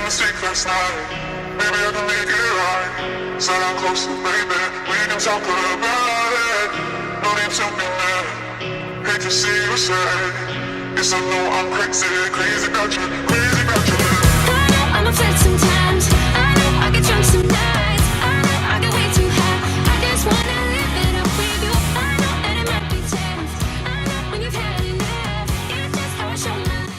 mistake last night. Maybe I can make it right. Sit down closer, baby. We can talk about it. No need to be mad. Hate to see you say. Yes, I know I'm crazy, crazy about you, crazy about you. I know I'm a flirt sometimes. I know I get drunk some nights. I know I get way too high. I just wanna live it up with you. I know that it might be tense. I know when you've had enough. It's just how I show my love.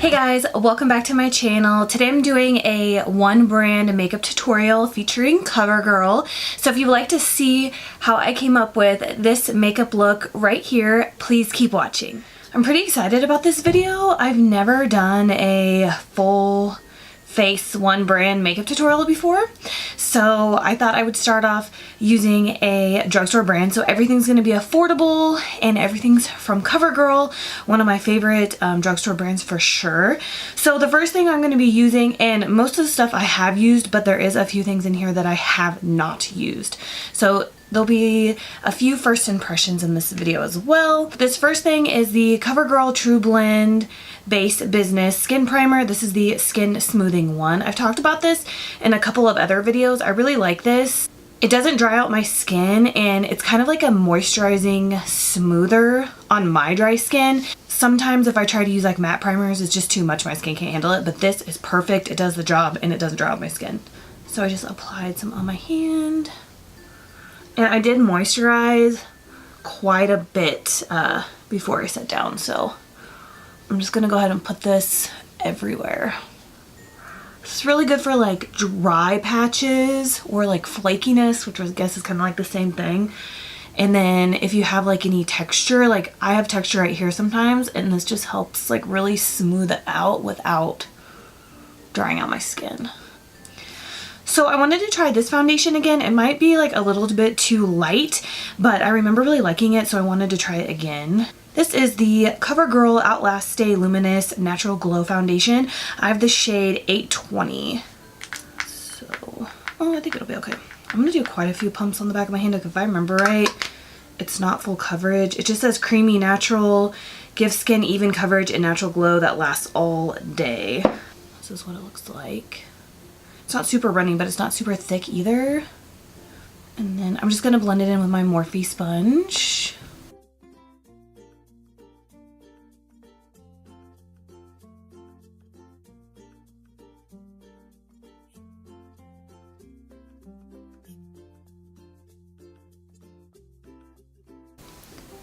Hey guys, welcome back to my channel. Today I'm doing a one brand makeup tutorial featuring Covergirl. So if you would like to see how I came up with this makeup look right here, please keep watching. I'm pretty excited about this video. I've never done a full face one brand makeup tutorial before, so I thought I would start off using a drugstore brand. So everything's going to be affordable and everything's from Covergirl, one of my favorite drugstore brands for sure. So the first thing I'm going to be using, and most of the stuff I have used, but there is a few things in here that I have not used. So there'll be a few first impressions in this video as well. This first thing is the Covergirl True Blend Base Business Skin Primer. This is the skin smoothing one. I've talked about this in a couple of other videos. I really like this. It doesn't dry out my skin and it's kind of like a moisturizing smoother on my dry skin. Sometimes if I try to use like matte primers, it's just too much. My skin can't handle it, but this is perfect. It does the job and it doesn't dry out my skin. So I just applied some on my hand. And I did moisturize quite a bit before I sat down, so I'm just gonna go ahead and put this everywhere. It's really good for like dry patches or like flakiness, which I guess is kind of like the same thing. And then if you have like any texture, like I have texture right here sometimes, and this just helps like really smooth it out without drying out my skin. So I wanted to try this foundation again. It might be like a little bit too light, but I remember really liking it, so I wanted to try it again. This is the Covergirl Outlast Stay Luminous Natural Glow Foundation. I have the shade 820. So, I think it'll be okay. I'm gonna do quite a few pumps on the back of my hand. If I remember right, it's not full coverage. It just says creamy natural, gives skin even coverage and natural glow that lasts all day. This is what it looks like. It's not super runny, but it's not super thick either. And then I'm just gonna blend it in with my Morphe sponge.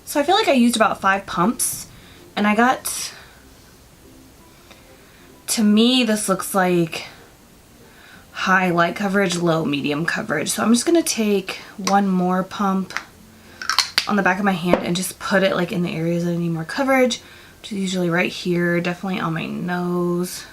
So I feel like I used about 5 pumps, and I got, to me, this looks like high light coverage, low medium coverage. So I'm just gonna take one more pump on the back of my hand and just put it like in the areas that I need more coverage, which is usually right here, definitely on my nose.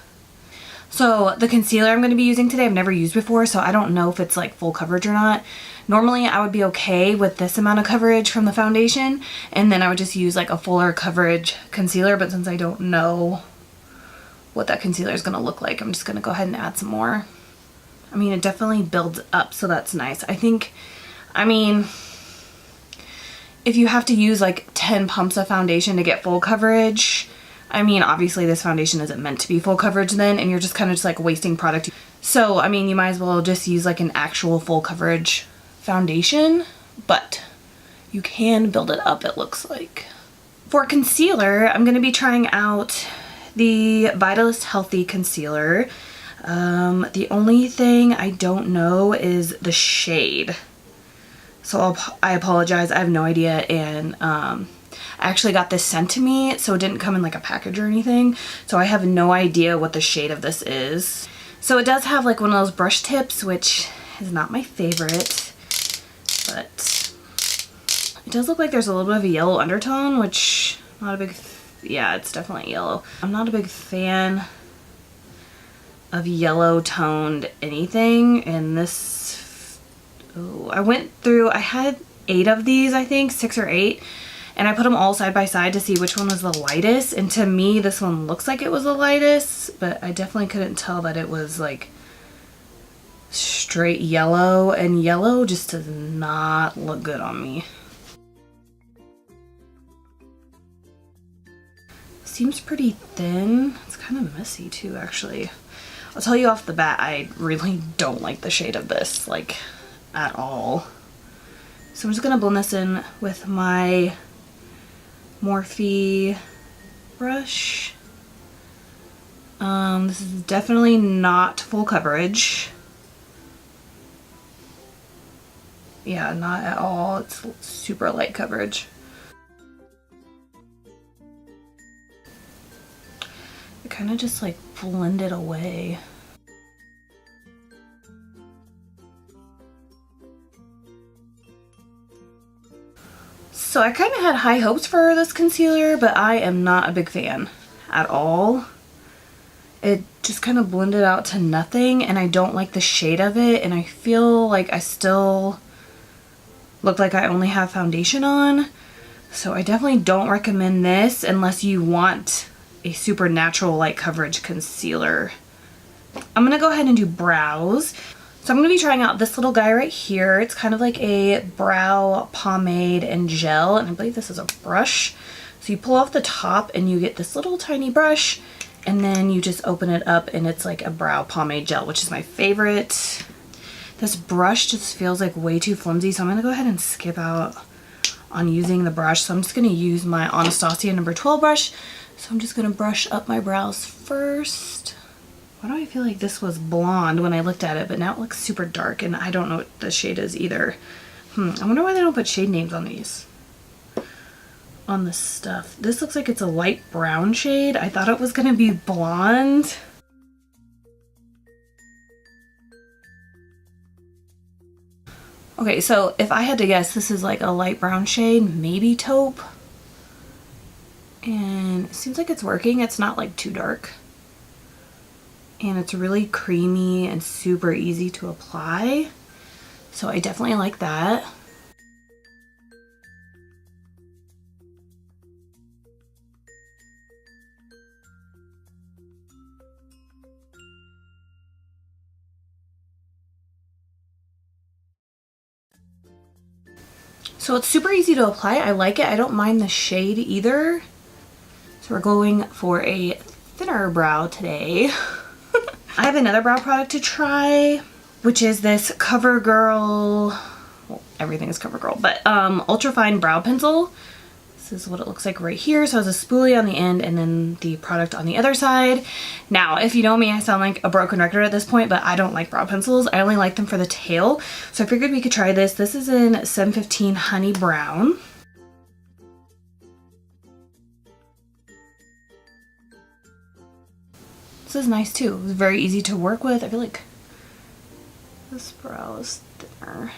So the concealer I'm going to be using today I've never used before, so I don't know if it's like full coverage or not. Normally I would be okay with this amount of coverage from the foundation, and then I would just use like a fuller coverage concealer, but since I don't know what that concealer is going to look like, I'm just going to go ahead and add some more. I mean, it definitely builds up, so that's nice. I mean, if you have to use like 10 pumps of foundation to get full coverage, I mean, obviously this foundation isn't meant to be full coverage then, and you're just kind of just like wasting product. So, I mean, you might as well just use like an actual full coverage foundation, but you can build it up, it looks like. For concealer, I'm going to be trying out the Vitalist Healthy Concealer. The only thing I don't know is the shade. So I apologize, I have no idea, and I actually got this sent to me, so it didn't come in like a package or anything, so I have no idea what the shade of this is. So it does have like one of those brush tips, which is not my favorite, but it does look like there's a little bit of a yellow undertone, which I'm not a big, yeah, it's definitely yellow. I'm not a big fan of yellow toned anything, and this, oh, I went through, I had 8 of these, I think, 6 or 8, and I put them all side by side to see which one was the lightest, and to me this one looks like it was the lightest, but I definitely couldn't tell that it was like straight yellow, and yellow just does not look good on me. seems pretty thin. It's kind of messy too, actually. I'll tell you off the bat, I really don't like the shade of this, like, at all. So I'm just gonna blend this in with my Morphe brush. This is definitely not full coverage. Yeah, not at all. It's super light coverage. It kind of just like blended away. So I kind of had high hopes for this concealer, but I am not a big fan at all. It just kind of blended out to nothing, and I don't like the shade of it, and I feel like I still look like I only have foundation on. So I definitely don't recommend this unless you want a super natural light coverage concealer. I'm gonna go ahead and do brows. So I'm gonna be trying out this little guy right here. It's kind of like a brow pomade and gel, and I believe this is a brush. So you pull off the top and you get this little tiny brush, and then you just open it up and it's like a brow pomade gel, which is my favorite. This brush just feels like way too flimsy, so I'm gonna go ahead and skip out on using the brush. So I'm just gonna use my Anastasia number 12 brush. So I'm just gonna brush up my brows first. Why do I feel like this was blonde when I looked at it, but now it looks super dark, and I don't know what the shade is either. I wonder why they don't put shade names on these. On this stuff. This looks like it's a light brown shade. I thought it was gonna be blonde. Okay, so if I had to guess, this is like a light brown shade, maybe taupe. And it seems like it's working. It's not like too dark. And it's really creamy and super easy to apply. So I definitely like that. So it's super easy to apply. I like it. I don't mind the shade either. So we're going for a thinner brow today. I have another brow product to try, which is this Covergirl, well, everything is Covergirl, but ultra fine brow pencil. This is what it looks like right here. So it has a spoolie on the end and then the product on the other side. Now, if you know me, I sound like a broken record at this point, but I don't like brow pencils. I only like them for the tail. So I figured we could try this. This is in 715 Honey Brown. This is nice too. It was very easy to work with. I feel like this brow is thinner.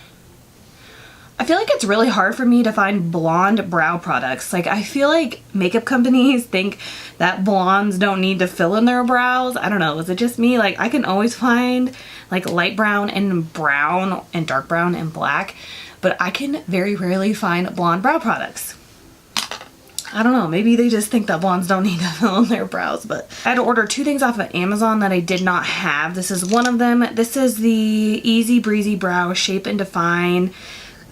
I feel like it's really hard for me to find blonde brow products. Like, I feel like makeup companies think that blondes don't need to fill in their brows. I don't know, is it just me? Like, I can always find like light brown and dark brown and black, but I can very rarely find blonde brow products. I don't know, maybe they just think that blondes don't need to fill in their brows, but I had to order two things off of Amazon that I did not have. This is one of them. This is the Easy Breezy Brow Shape and Define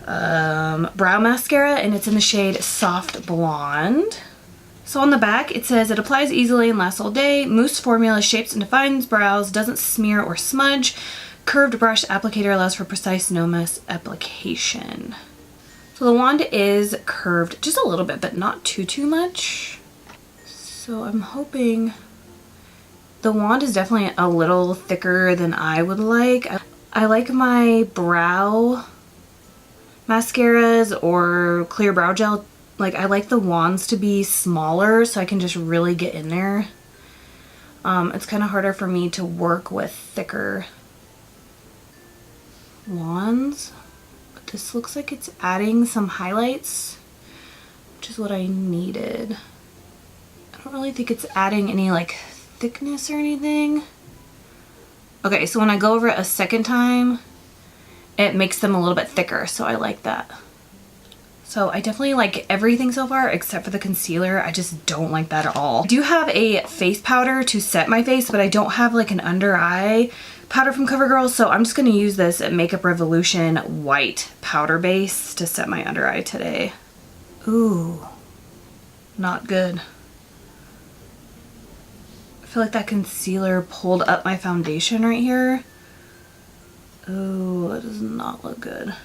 brow mascara, and it's in the shade Soft Blonde. So on the back it says it applies easily and lasts all day. Mousse formula shapes and defines brows, doesn't smear or smudge. Curved brush applicator allows for precise no mess application. So the wand is curved just a little bit, but not too much. So I'm hoping the wand is definitely a little thicker than I would like. I like my brow mascaras or clear brow gel, like I like the wands to be smaller so I can just really get in there. It's kind of harder for me to work with thicker wands, but this looks like it's adding some highlights, which is what I needed. I don't really think it's adding any like thickness or anything. Okay, so when I go over it a second time, it makes them a little bit thicker, so I like that. So I definitely like everything so far except for the concealer. I just don't like that at all. I do have a face powder to set my face, but I don't have like an under eye powder from Covergirl, so I'm just gonna use this Makeup Revolution white powder base to set my under eye today. Ooh, not good. feel like that concealer pulled up my foundation right here. Oh, that does not look good.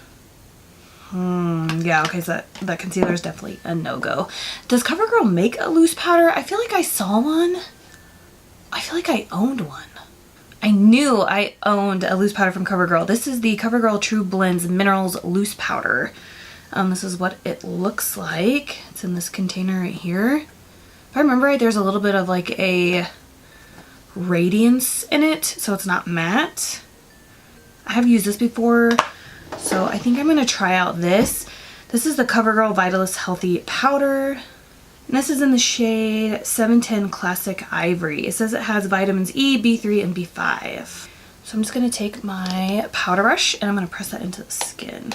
Yeah, okay, so that concealer is definitely a no-go. Does CoverGirl make a loose powder? I feel like I saw one. I feel like I owned one. I knew I owned a loose powder from CoverGirl. This is the CoverGirl True Blends Minerals Loose Powder. This is what it looks like. It's in this container right here. If I remember right, there's a little bit of like a radiance in it, so it's not matte. I have used this before, so I think I'm going to try out this. This is the CoverGirl Vitalist Healthy Powder. And this is in the shade 710 Classic Ivory. It says it has vitamins E, B3, and B5. So I'm just going to take my powder brush and I'm going to press that into the skin.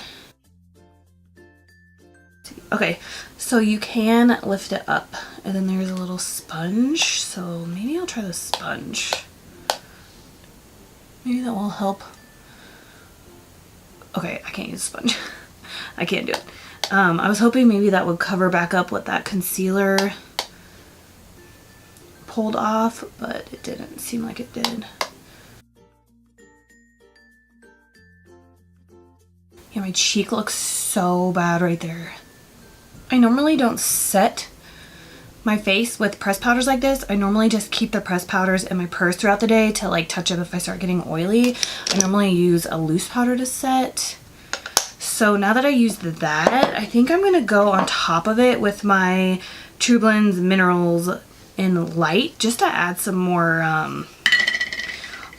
Okay, so you can lift it up and then there's a little sponge. So maybe I'll try the sponge. Maybe that will help. Okay, I can't use a sponge. I can't do it. I was hoping maybe that would cover back up what that concealer pulled off, but it didn't seem like it did. Yeah, my cheek looks so bad right there. I normally don't set my face with pressed powders like this. I normally just keep the pressed powders in my purse throughout the day to like touch up if I start getting oily. I normally use a loose powder to set. So now that I used that, I think I'm gonna go on top of it with my True Blends Minerals in Light just to add some more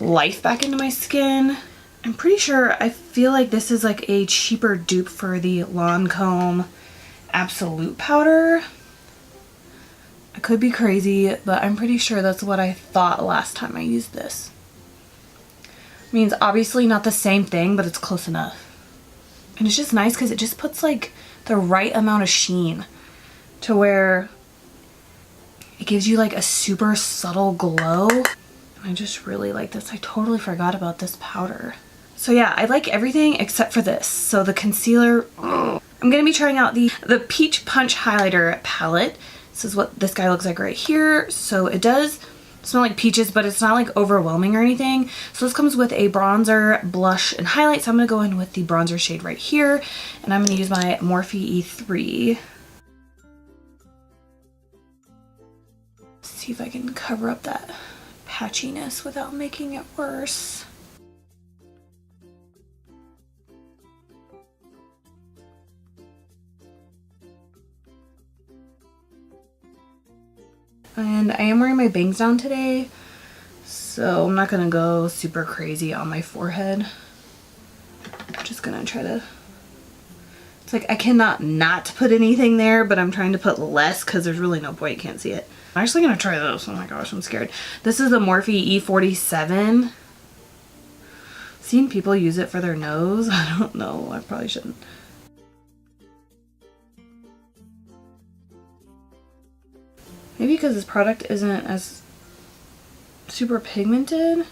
life back into my skin. I'm pretty sure, I feel like this is like a cheaper dupe for the Lancome Absolute powder. I could be crazy, but I'm pretty sure that's what I thought last time I used this. I mean, it's obviously not the same thing, but it's close enough. And it's just nice because it just puts like the right amount of sheen to where it gives you like a super subtle glow. And I just really like this. I totally forgot about this powder. So yeah, I like everything except for this. So the concealer, I'm going to be trying out the Peach Punch Highlighter palette. This is what this guy looks like right here. So it does smell like peaches, but it's not like overwhelming or anything. So this comes with a bronzer, blush, and highlight. So I'm going to go in with the bronzer shade right here. And I'm going to use my Morphe E3. See if I can cover up that patchiness without making it worse. And I am wearing my bangs down today, so I'm not gonna go super crazy on my forehead. I'm just gonna try to, it's like I cannot not put anything there, but I'm trying to put less because there's really no point, you can't see it. I'm actually gonna try this. Oh my gosh, I'm scared. This is the Morphe E47. Seen people use it for their nose. I don't know, I probably shouldn't. Maybe because this product isn't as super pigmented,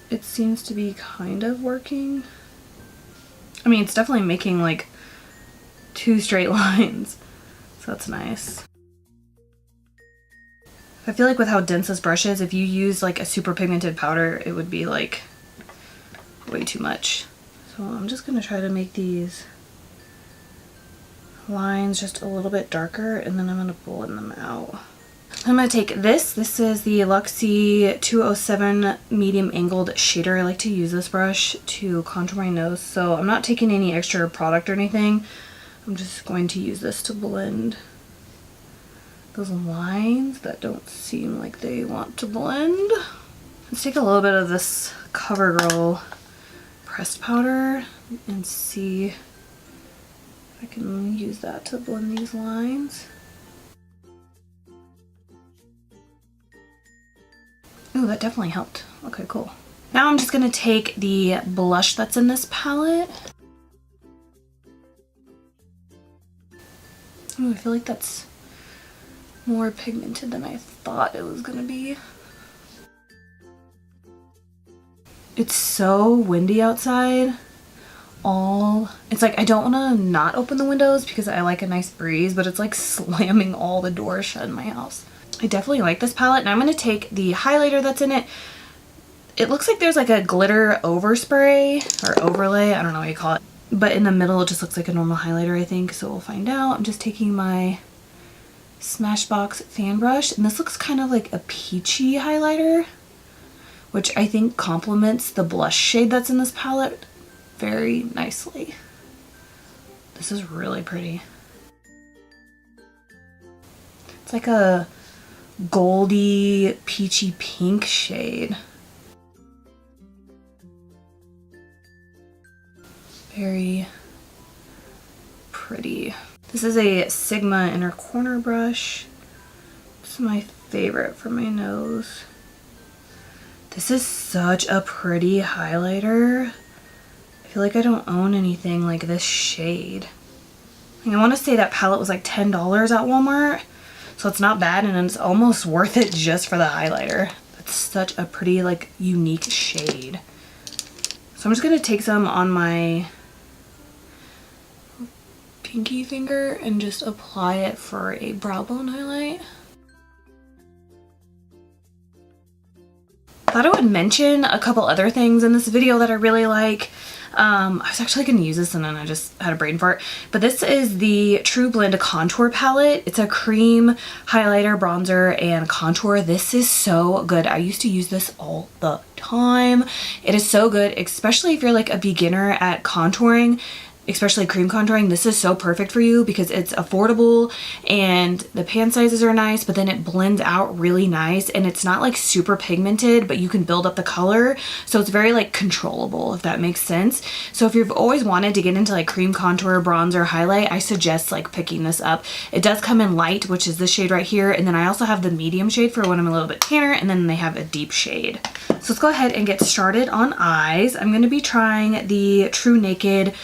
it seems to be kind of working. I mean, it's definitely making like 2 straight lines, so that's nice. I feel like with how dense this brush is, if you use like a super pigmented powder, it would be like way too much. So I'm just gonna try to make these lines just a little bit darker, and then I'm going to blend them out. I'm going to take this. This is the Luxie 207 medium angled shader. I like to use this brush to contour my nose, so I'm not taking any extra product or anything. I'm just going to use this to blend those lines that don't seem like they want to blend. Let's take a little bit of this CoverGirl pressed powder and see I can use that to blend these lines. Ooh, that definitely helped. Okay, cool. Now I'm just gonna take the blush that's in this palette. Ooh, I feel like that's more pigmented than I thought it was gonna be. It's so windy outside. It's like I don't want to not open the windows because I like a nice breeze, but it's like slamming all the doors shut in my house. I definitely like this palette, and I'm going to take the highlighter that's in it. It looks like there's like a glitter overspray or overlay, I don't know what you call it, but in the middle it just looks like a normal highlighter, I think, so we'll find out. I'm just taking my Smashbox fan brush, and this looks kind of like a peachy highlighter, which I think complements the blush shade that's in this palette very nicely. This is really pretty. It's like a goldy peachy pink shade. Very pretty. This is a Sigma inner corner brush. This is my favorite for my nose. This is such a pretty highlighter. I feel like I don't own anything like this shade. I want to say that palette was like $10 at Walmart. So it's not bad, and it's almost worth it just for the highlighter. It's such a pretty, like, unique shade. So I'm just going to take some on my pinky finger and just apply it for a brow bone highlight. I thought I would mention a couple other things in this video that I really like. I was actually going to use this and then I just had a brain fart. But this is the True Blend Contour Palette. It's a cream highlighter, bronzer, and contour. This is so good. I used to use this all the time. It is so good, especially if you're like a beginner at contouring, especially cream contouring. This is so perfect for you because it's affordable and the pan sizes are nice, but then it blends out really nice, and it's not like super pigmented, but you can build up the color, so it's very like controllable, if that makes sense. So if you've always wanted to get into like cream contour, bronzer, highlight, I suggest like picking this up. It does come in light, which is this shade right here, and then I also have the medium shade for when I'm a little bit tanner, and then they have a deep shade. So let's go ahead and get started on eyes. I'm going to be trying the True Naked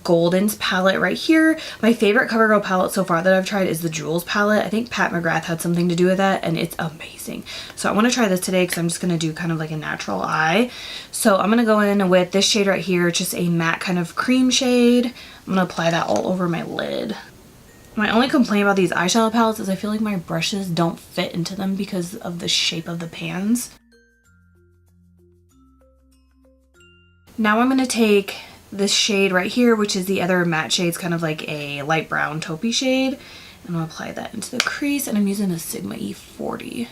Goldens palette right here. My favorite CoverGirl palette so far that I've tried is the Jewels palette. I think Pat McGrath had something to do with that, and it's amazing. So I want to try this today because I'm just going to do kind of like a natural eye. So I'm going to go in with this shade right here, just a matte kind of cream shade. I'm going to apply that all over my lid. My only complaint about these eyeshadow palettes is I feel like my brushes don't fit into them because of the shape of the pans. Now I'm going to take this shade right here, which is the other matte shade. It's kind of like a light brown taupey shade, and I'll apply that into the crease, and I'm using a Sigma E40.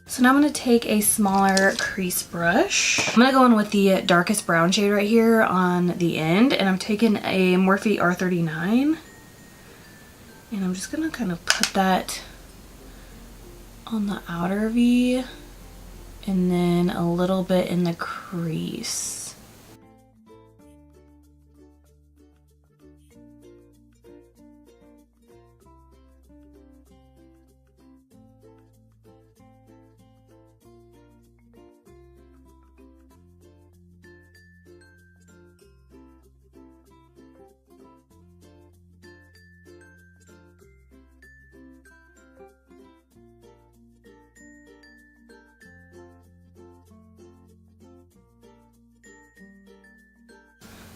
So now I'm going to take a smaller crease brush. I'm going to go in with the darkest brown shade right here on the end, and I'm taking a Morphe R39, and I'm just going to kind of put that on the outer V and then a little bit in the crease.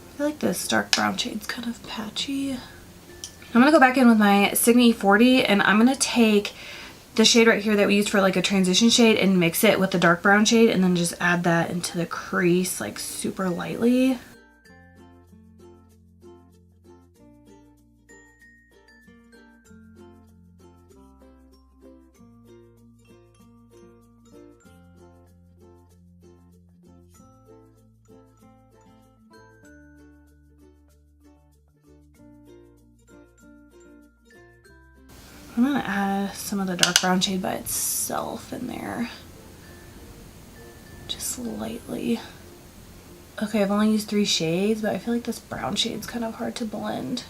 I feel like this dark brown shade's kind of patchy. I'm going to go back in with my Sigma E40, and I'm going to take the shade right here that we used for like a transition shade and mix it with the dark brown shade, and then just add that into the crease like super lightly. I'm going to add some of the dark brown shade by itself in there, just lightly. Okay, I've only used 3 shades, but I feel like this brown shade's kind of hard to blend.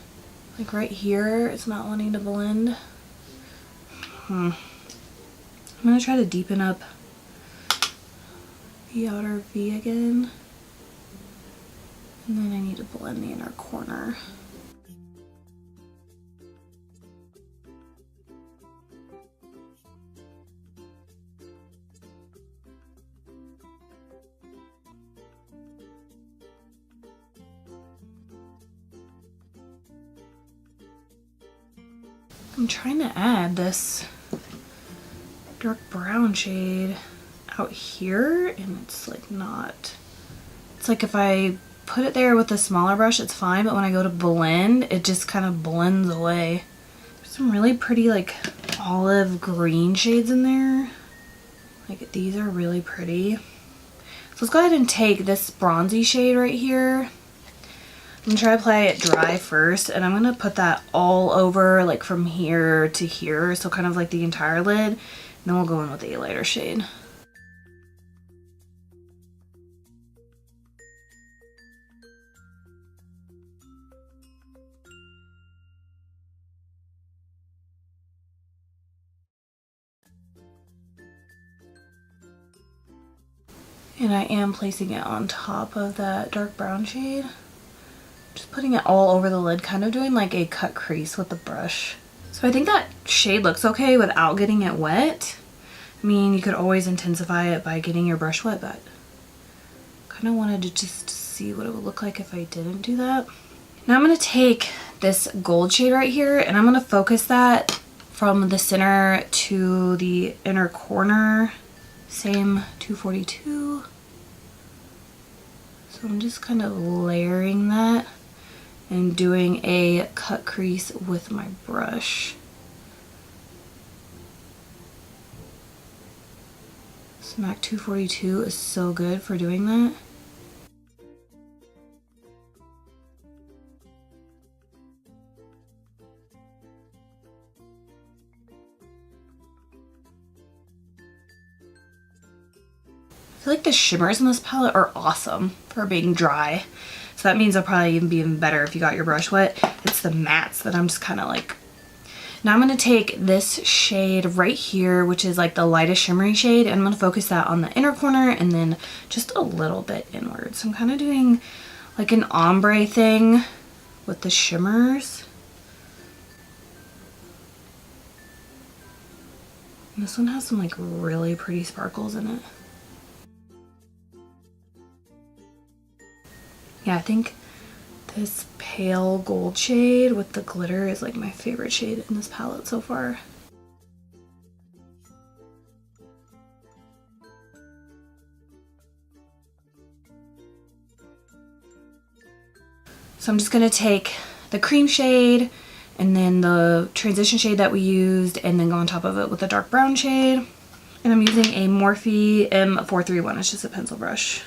Like right here, it's not wanting to blend. I'm going to try to deepen up the outer V again. And then I need to blend the inner corner. I'm trying to add this dark brown shade out here, and it's like not. It's like if I put it there with a smaller brush, it's fine, but when I go to blend, it just kind of blends away. There's some really pretty like olive green shades in there. Like these are really pretty. So let's go ahead and take this bronzy shade right here. I'm gonna try to apply it dry first, and I'm gonna put that all over, like from here to here, so kind of like the entire lid, and then we'll go in with a lighter shade. And I am placing it on top of that dark brown shade. Just putting it all over the lid, kind of doing like a cut crease with the brush. So I think that shade looks okay without getting it wet. I mean, you could always intensify it by getting your brush wet, but kind of wanted to just see what it would look like if I didn't do that. Now I'm going to take this gold shade right here, and I'm going to focus that from the center to the inner corner. Same 242. So I'm just kind of layering that and doing a cut crease with my brush. MAC 242 is so good for doing that. I feel like the shimmers in this palette are awesome for being dry. So that means they'll probably even be even better if you got your brush wet. It's the mattes that I'm just kind of like. Now I'm going to take this shade right here, which is like the lightest shimmery shade, and I'm going to focus that on the inner corner and then just a little bit inward. So I'm kind of doing like an ombre thing with the shimmers. And this one has some like really pretty sparkles in it. Yeah, I think this pale gold shade with the glitter is like my favorite shade in this palette so far. So I'm just gonna take the cream shade and then the transition shade that we used and then go on top of it with the dark brown shade. And I'm using a Morphe M431, it's just a pencil brush.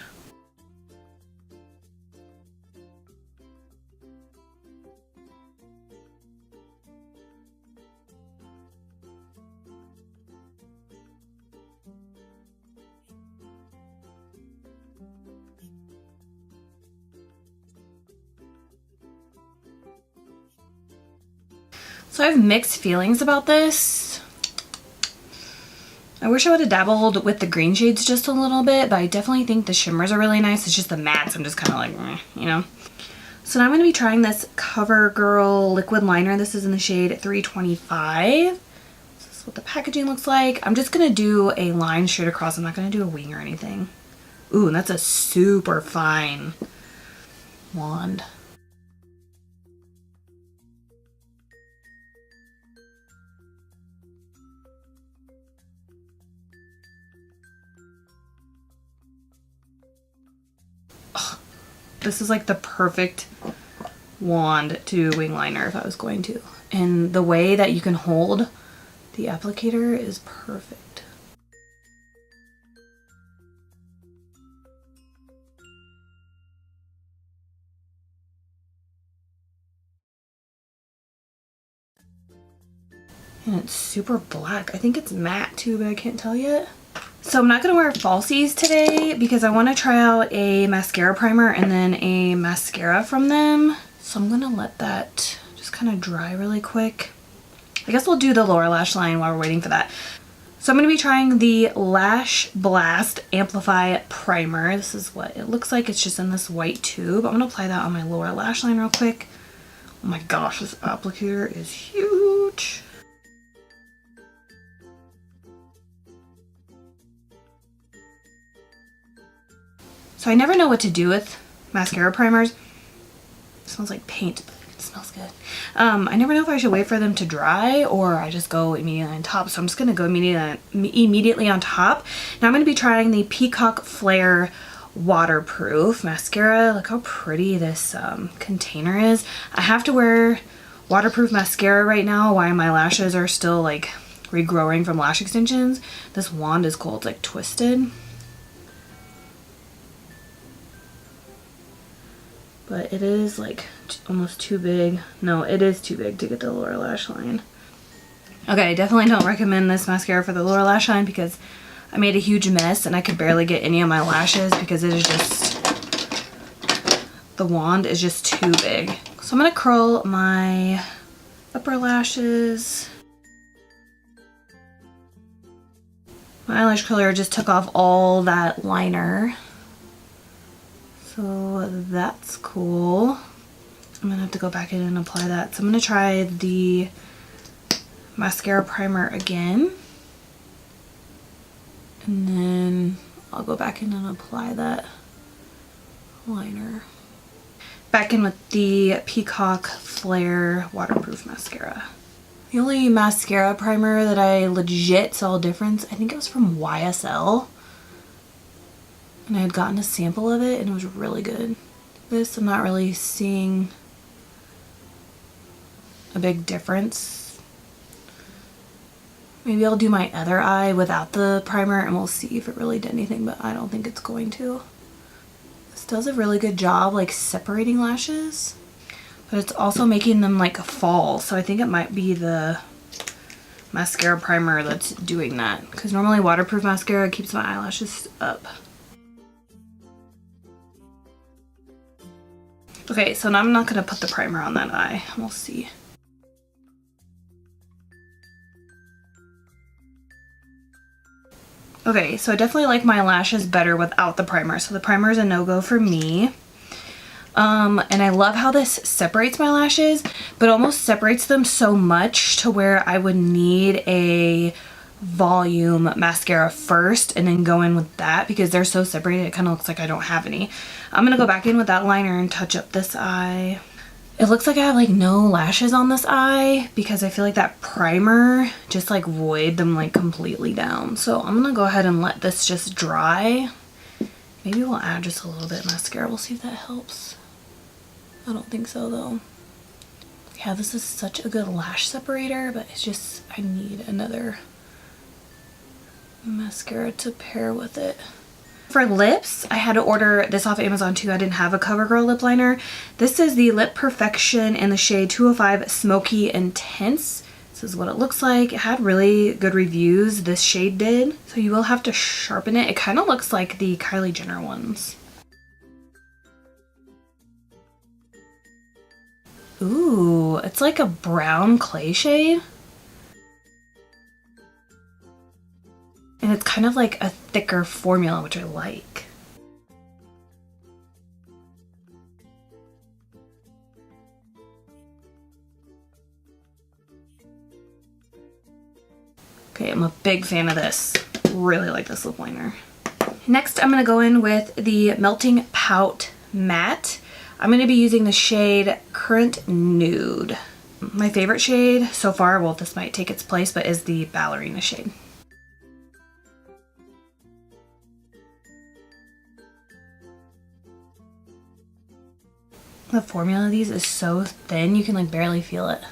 So I have mixed feelings about this. I wish I would have dabbled with the green shades just a little bit, but I definitely think the shimmers are really nice. It's just the mattes, I'm just kind of like, you know. So now I'm going to be trying this Covergirl liquid liner. This is in the shade 325. This is what the packaging looks like. I'm just going to do a line straight across. I'm not going to do a wing or anything. Ooh, and that's a super fine wand. This is like the perfect wand to do wing liner if I was going to. And the way that you can hold the applicator is perfect. And it's super black. I think it's matte too, but I can't tell yet. So I'm not going to wear falsies today because I want to try out a mascara primer and then a mascara from them. So I'm going to let that just kind of dry really quick. I guess we'll do the lower lash line while we're waiting for that. So So I'm going to be trying the Lash Blast Amplify Primer. This is what it looks like. It's just in this white tube. I'm going to apply that on my lower lash line real quick. Oh my gosh, this applicator is huge. So I never know what to do with mascara primers. It smells like paint, but it smells good. I never know if I should wait for them to dry or I just go immediately on top. So I'm just going to go immediately on top. Now I'm going to be trying the Peacock Flare Waterproof Mascara. Look how pretty this container is. I have to wear waterproof mascara right now while my lashes are still like regrowing from lash extensions. This wand is cool. It's like twisted. But it is like almost too big. No, it is too big to get the lower lash line. Okay, I definitely don't recommend this mascara for the lower lash line because I made a huge mess and I could barely get any of my lashes because it is just, the wand is just too big. So I'm gonna curl my upper lashes. My eyelash curler just took off all that liner. So that's cool. I'm gonna have to go back in and apply that. So I'm gonna try the mascara primer again. And then I'll go back in and apply that liner. Back in with the Peacock Flare Waterproof Mascara. The only mascara primer that I legit saw a difference, I think it was from YSL. And I had gotten a sample of it and it was really good. This, I'm not really seeing a big difference. Maybe I'll do my other eye without the primer and we'll see if it really did anything, but I don't think it's going to. This does a really good job like separating lashes, but it's also making them like fall. So I think it might be the mascara primer that's doing that, because normally waterproof mascara keeps my eyelashes up. Okay, so now I'm not gonna put the primer on that eye. We'll see. Okay, so I definitely like my lashes better without the primer. So the primer is a no-go for me. And I love how this separates my lashes, but almost separates them so much to where I would need a volume mascara first and then go in with that because they're so separated it kind of looks like I don't have any. I'm gonna go back in with that liner and touch up this eye. It looks like I have like no lashes on this eye because I feel like that primer just like void them like completely down. So I'm gonna go ahead and let this just dry. Maybe we'll add just a little bit of mascara. We'll see if that helps. I don't think so though. Yeah, this is such a good lash separator, but it's just, I need another mascara to pair with it. For lips, I had to order this off Amazon too. I didn't have a CoverGirl lip liner. This is the Lip Perfection in the shade 205 Smoky Intense. This is what it looks like. It had really good reviews, this shade did. So you will have to sharpen it. It kind of looks like the Kylie Jenner ones. Ooh, it's like a brown clay shade. And it's kind of like a thicker formula, which I like. Okay, I'm a big fan of this. Really like this lip liner. Next, I'm going to go in with the Melting Pout Matte. I'm going to be using the shade Current Nude. My favorite shade so far, well, this might take its place, but is the Ballerina shade. The formula of these is so thin, you can like barely feel it.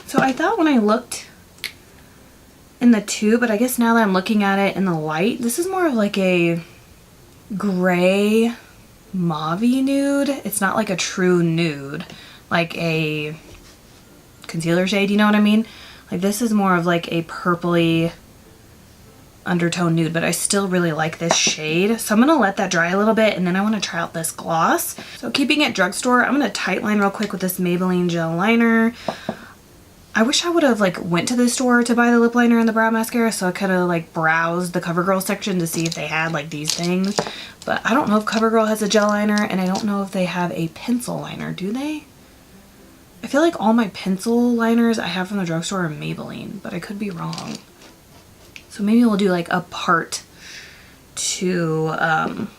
So I thought when I looked in the tube, but I guess now that I'm looking at it in the light, this is more of like a gray mauve-y nude. It's not like a true nude, like a concealer shade, you know what I mean? Like this is more of like a purpley undertone nude, but I still really like this shade. So I'm gonna let that dry a little bit and then I wanna try out this gloss. So keeping it drugstore, I'm gonna tight line real quick with this Maybelline gel liner. I wish I would have like went to the store to buy the lip liner and the brow mascara, so I could have like browsed the Covergirl section to see if they had like these things. But I don't know if Covergirl has a gel liner, and I don't know if they have a pencil liner. Do they? I feel like all my pencil liners I have from the drugstore are Maybelline, but I could be wrong. So maybe we'll do like a part 2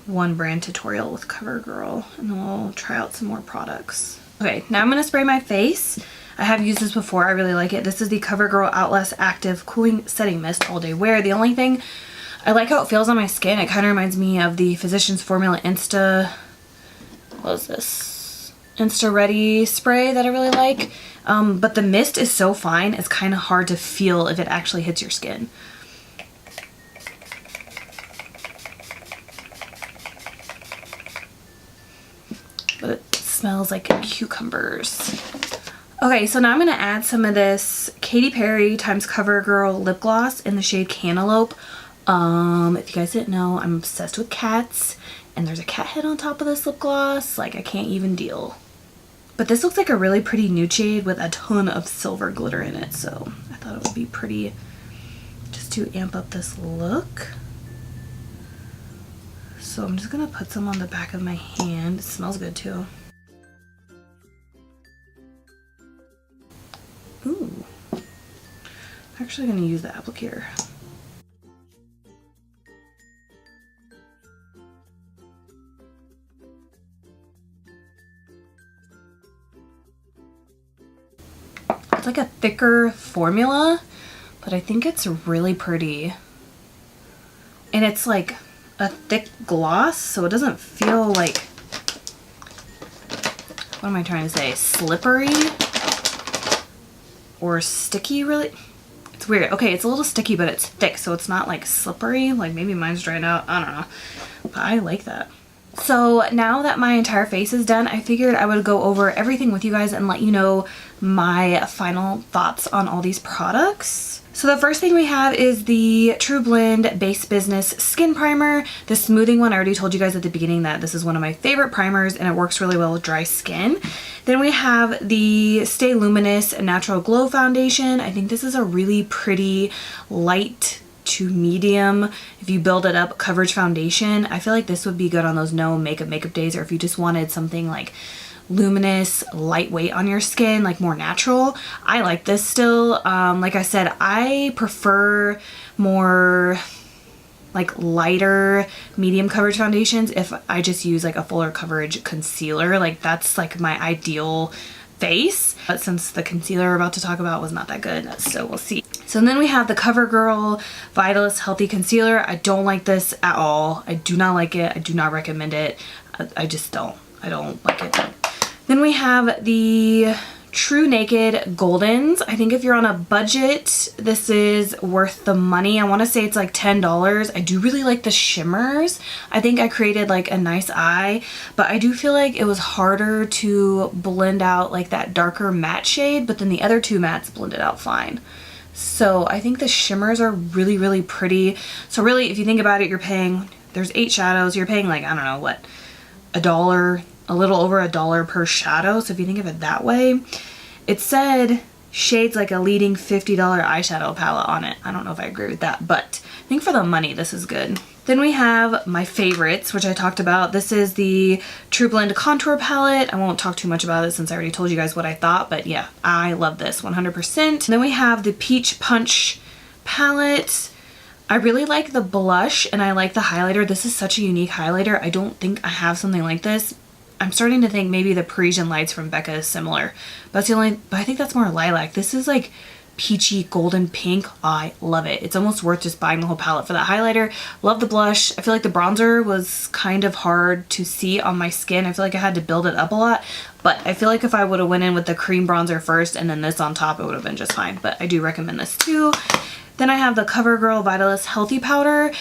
one brand tutorial with Covergirl, and then we'll try out some more products. Okay, now I'm gonna spray my face. I have used this before, I really like it. This is the Covergirl Outlast Active Cooling Setting Mist All Day Wear. The only thing, I like how it feels on my skin. It kind of reminds me of the Physicians Formula what is this? Insta Ready spray that I really like. But the mist is so fine, it's kind of hard to feel if it actually hits your skin. But it smells like cucumbers. Okay, so now I'm going to add some of this Katy Perry times Covergirl lip gloss in the shade Cantaloupe. If you guys didn't know, I'm obsessed with cats, and there's a cat head on top of this lip gloss. Like, I can't even deal. But this looks like a really pretty nude shade with a ton of silver glitter in it, so I thought it would be pretty just to amp up this look. So I'm just going to put some on the back of my hand. It smells good too. Ooh. I'm actually going to use the applicator. It's like a thicker formula, but I think it's really pretty. And it's like a thick gloss, so it doesn't feel like, what am I trying to say, slippery or sticky really. It's weird. Okay, it's a little sticky, but it's thick, so it's not like slippery. Like maybe mine's dried out, I don't know, but I like that. So now that my entire face is done, I figured I would go over everything with you guys and let you know my final thoughts on all these products. So the first thing we have is the True Blend Base Business Skin Primer. The smoothing one, I already told you guys at the beginning that this is one of my favorite primers and it works really well with dry skin. Then we have the Stay Luminous Natural Glow Foundation. I think this is a really pretty light to medium, if you build it up, coverage foundation. I feel like this would be good on those no makeup days, or if you just wanted something like luminous, lightweight on your skin, like more natural. I like this still. Like I said, I prefer more like lighter medium coverage foundations if I just use like a fuller coverage concealer. Like that's like my ideal face, but since the concealer we're about to talk about was not that good, so we'll see. So then we have the Covergirl Vitalist Healthy Concealer. I don't like this at all. I do not like it. I do not recommend it. I just don't. I don't like it. Then we have the True Naked Goldens. I think if you're on a budget, this is worth the money. I want to say it's like $10. I do really like the shimmers. I think I created like a nice eye, but I do feel like it was harder to blend out like that darker matte shade, but then the other two mattes blended out fine. So I think the shimmers are really, really pretty. So really, if you think about it, you're paying, there's 8 shadows, you're paying like, I don't know what, $1, a little over $1 per shadow. So if you think of it that way, it said shades like a leading $50 eyeshadow palette on it. I don't know if I agree with that, but I think for the money, this is good. Then we have my favorites, which I talked about. This is the True Blend Contour Palette. I won't talk too much about it since I already told you guys what I thought, but yeah, I love this 100%. Then we have the Peach Punch Palette. I really like the blush and I like the highlighter. This is such a unique highlighter. I don't think I have something like this. I'm starting to think maybe the Parisian Lights from Becca is similar. That's the only, but I think that's more lilac. This is like peachy golden pink. I love it. It's almost worth just buying the whole palette for that highlighter. Love the blush. I feel like the bronzer was kind of hard to see on my skin. I feel like I had to build it up a lot, but I feel like if I would have went in with the cream bronzer first and then this on top, it would have been just fine. But I do recommend this too. Then I have the Covergirl Vitalist Healthy Powder.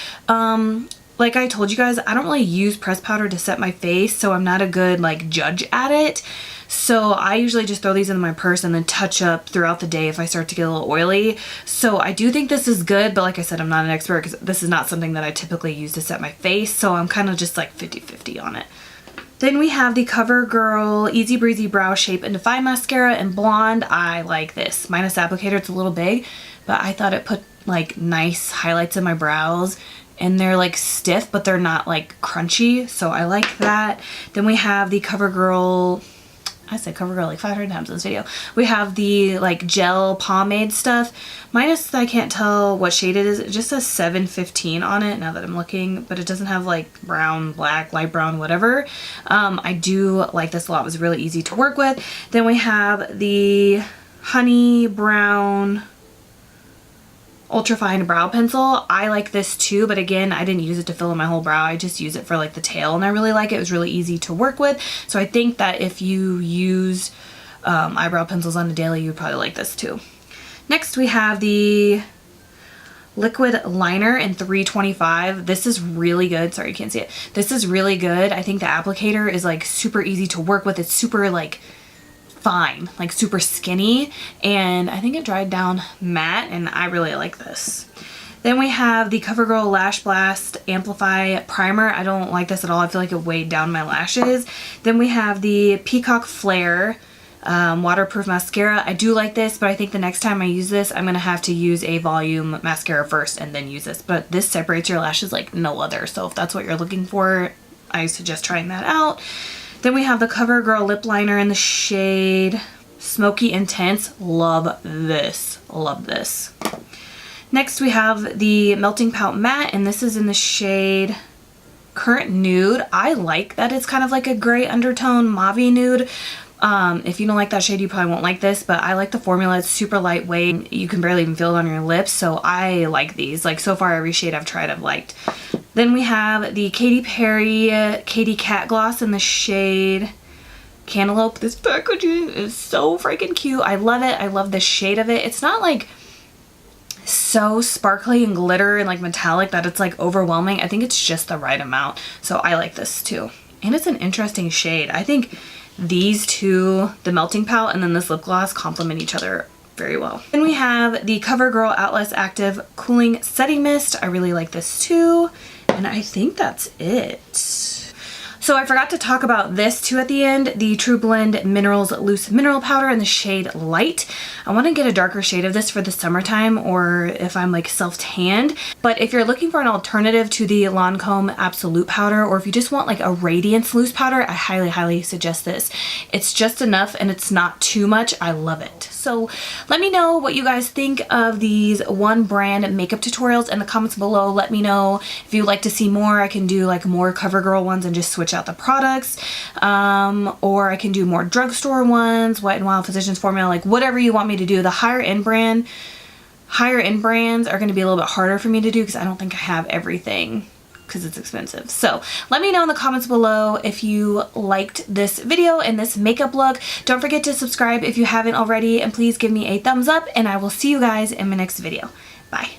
like I told you guys, I don't really use pressed powder to set my face, so I'm not a good like judge at it. So I usually just throw these in my purse and then touch up throughout the day if I start to get a little oily. So I do think this is good, but like I said, I'm not an expert because this is not something that I typically use to set my face. So I'm kind of just like 50-50 on it. Then we have the CoverGirl Easy Breezy Brow Shape and Define Mascara in Blonde. I like this. Minus applicator, it's a little big, but I thought it put like nice highlights in my brows. And they're like stiff, but they're not like crunchy. So I like that. Then we have the CoverGirl, I said CoverGirl like 500 times in this video. We have the like gel pomade stuff. Minus, I can't tell what shade it is. It just says 715 on it now that I'm looking, but it doesn't have like brown, black, light brown, whatever. I do like this a lot. It was really easy to work with. Then we have the honey brown ultra fine brow pencil. I like this too, but again, I didn't use it to fill in my whole brow. I just use it for like the tail, and I really like it. It was really easy to work with. So I think that if you use eyebrow pencils on a daily, you'd probably like this too. Next we have the liquid liner in 325. This is really good. Sorry, you can't see it. This is really good. I think the applicator is like super easy to work with. It's super like fine, like super skinny, and I think it dried down matte, and I really like this. Then we have the CoverGirl Lash Blast Amplify Primer. I don't like this at all. I feel like it weighed down my lashes. Then we have the Peacock Flare Waterproof Mascara. I do like this, but I think the next time I use this, I'm going to have to use a volume mascara first and then use this. But this separates your lashes like no other, so if that's what you're looking for, I suggest trying that out. Then we have the CoverGirl lip liner in the shade Smokey Intense. Love this. Love this. Next we have the Melting Pout Matte, and this is in the shade Current Nude. I like that it's kind of like a gray undertone mauve-y nude. If you don't like that shade, you probably won't like this, but I like the formula. It's super lightweight. You can barely even feel it on your lips, so I like these. Like so far, every shade I've tried, I've liked. Then we have the Katy Perry Katy Cat Gloss in the shade Cantaloupe. This packaging is so freaking cute. I love it. I love the shade of it. It's not like so sparkly and glitter and like metallic that it's like overwhelming. I think it's just the right amount. So I like this too. And it's an interesting shade. I think these two, the Melting Pout and then this lip gloss, complement each other very well. Then we have the CoverGirl Outlast Active Cooling Setting Mist. I really like this too. And I think that's it. So I forgot to talk about this too at the end, the True Blend Minerals Loose Mineral Powder in the shade Light. I want to get a darker shade of this for the summertime, or if I'm like self-tanned. But if you're looking for an alternative to the Lancome Absolute Powder, or if you just want like a Radiance Loose Powder, I highly, highly suggest this. It's just enough and it's not too much. I love it. So let me know what you guys think of these one brand makeup tutorials in the comments below. Let me know if you'd like to see more. I can do like more CoverGirl ones and just switch out the products, or I can do more drugstore ones, Wet n Wild Physicians Formula, like whatever you want me to do. The higher end brands are going to be a little bit harder for me to do because I don't think I have everything because it's expensive. So let me know in the comments below if you liked this video and this makeup look. Don't forget to subscribe if you haven't already, and please give me a thumbs up, and I will see you guys in my next video. Bye.